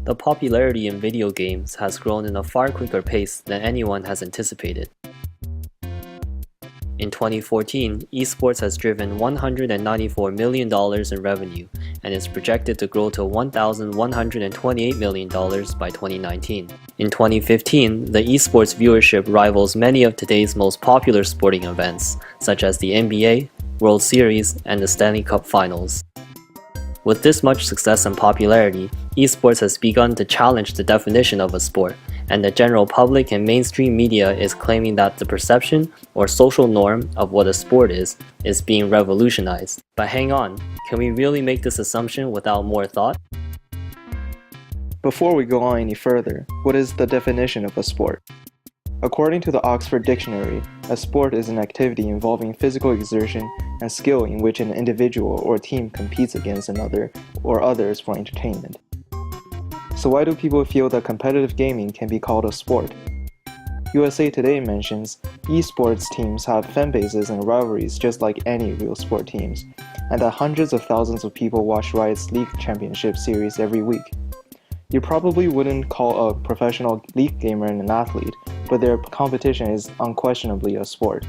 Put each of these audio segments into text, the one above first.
The popularity in video games has grown in a far quicker pace than anyone has anticipated. In 2014, esports has driven $194 million in revenue and is projected to grow to $1,128 million by 2019. In 2015, the esports viewership rivals many of today's most popular sporting events, such as the NBA, World Series, and the Stanley Cup Finals. With this much success and popularity, esports has begun to challenge the definition of a sport, and the general public and mainstream media is claiming that the perception or social norm of what a sport is being revolutionized. But hang on, can we really make this assumption without more thought? Before we go on any further, what is the definition of a sport? According to the Oxford Dictionary, a sport is an activity involving physical exertion and skill in which an individual or team competes against another or others for entertainment. So why do people feel that competitive gaming can be called a sport? USA Today mentions, esports teams have fan bases and rivalries just like any real sport teams, and that hundreds of thousands of people watch Riot's League Championship series every week. You probably wouldn't call a professional League gamer an athlete, but their competition is unquestionably a sport.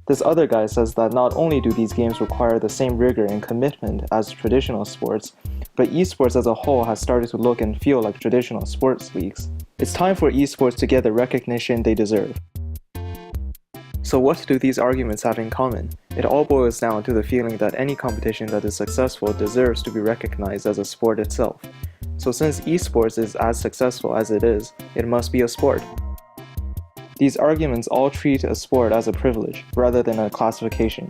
This other guy says that not only do these games require the same rigor and commitment as traditional sports, but esports as a whole has started to look and feel like traditional sports leagues. It's time for esports to get the recognition they deserve. So what do these arguments have in common? It all boils down to the feeling that any competition that is successful deserves to be recognized as a sport itself. So since esports is as successful as it must be a sport. These arguments all treat a sport as a privilege, rather than a classification.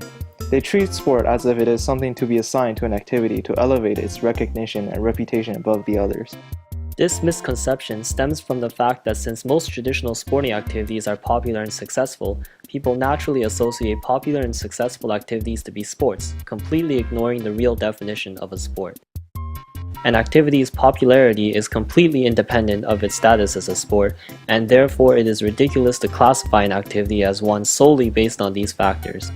They treat sport as if it is something to be assigned to an activity to elevate its recognition and reputation above the others. This misconception stems from the fact that since most traditional sporting activities are popular and successful, people naturally associate popular and successful activities to be sports, completely ignoring the real definition of a sport. An activity's popularity is completely independent of its status as a sport, and therefore it is ridiculous to classify an activity as one solely based on these factors.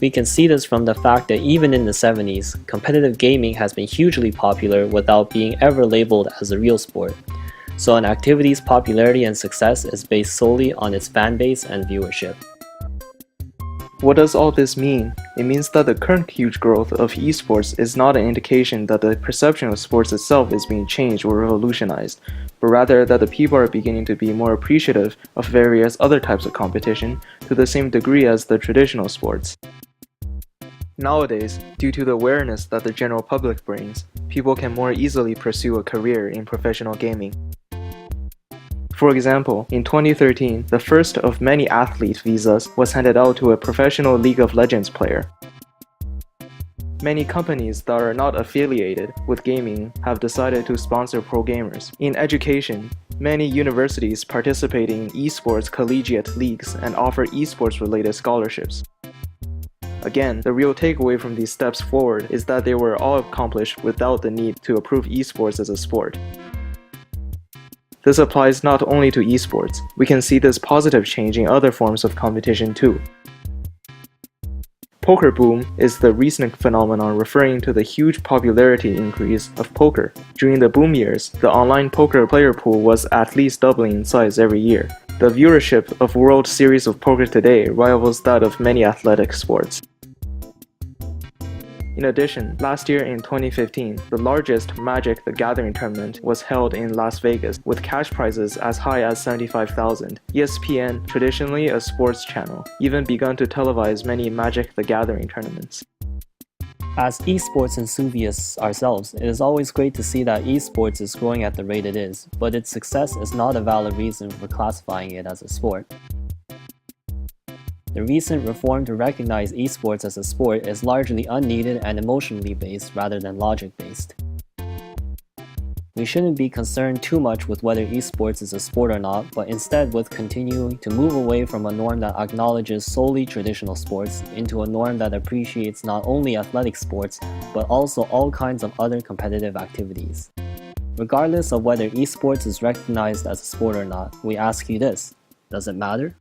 We can see this from the fact that even in the 70s, competitive gaming has been hugely popular without being ever labeled as a real sport. So an activity's popularity and success is based solely on its fan base and viewership. What does all this mean? It means that the current huge growth of esports is not an indication that the perception of sports itself is being changed or revolutionized, but rather that the people are beginning to be more appreciative of various other types of competition to the same degree as the traditional sports. Nowadays, due to the awareness that the general public brings, people can more easily pursue a career in professional gaming. For example, in 2013, the first of many athlete visas was handed out to a professional League of Legends player. Many companies that are not affiliated with gaming have decided to sponsor pro gamers. In education, many universities participate in esports collegiate leagues and offer esports-related scholarships. Again, the real takeaway from these steps forward is that they were all accomplished without the need to approve esports as a sport. This applies not only to esports, we can see this positive change in other forms of competition too. Poker boom is the recent phenomenon referring to the huge popularity increase of poker. During the boom years, the online poker player pool was at least doubling in size every year. The viewership of World Series of Poker today rivals that of many athletic sports. In addition, last year in 2015, the largest Magic the Gathering tournament was held in Las Vegas, with cash prizes as high as $75,000. ESPN, traditionally a sports channel, even begun to televise many Magic the Gathering tournaments. As esports enthusiasts ourselves, it is always great to see that esports is growing at the rate it is, but its success is not a valid reason for classifying it as a sport. The recent reform to recognize esports as a sport is largely unneeded and emotionally based rather than logic-based. We shouldn't be concerned too much with whether esports is a sport or not, but instead with continuing to move away from a norm that acknowledges solely traditional sports into a norm that appreciates not only athletic sports, but also all kinds of other competitive activities. Regardless of whether esports is recognized as a sport or not, we ask you this: does it matter?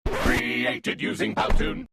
Created using Powtoon.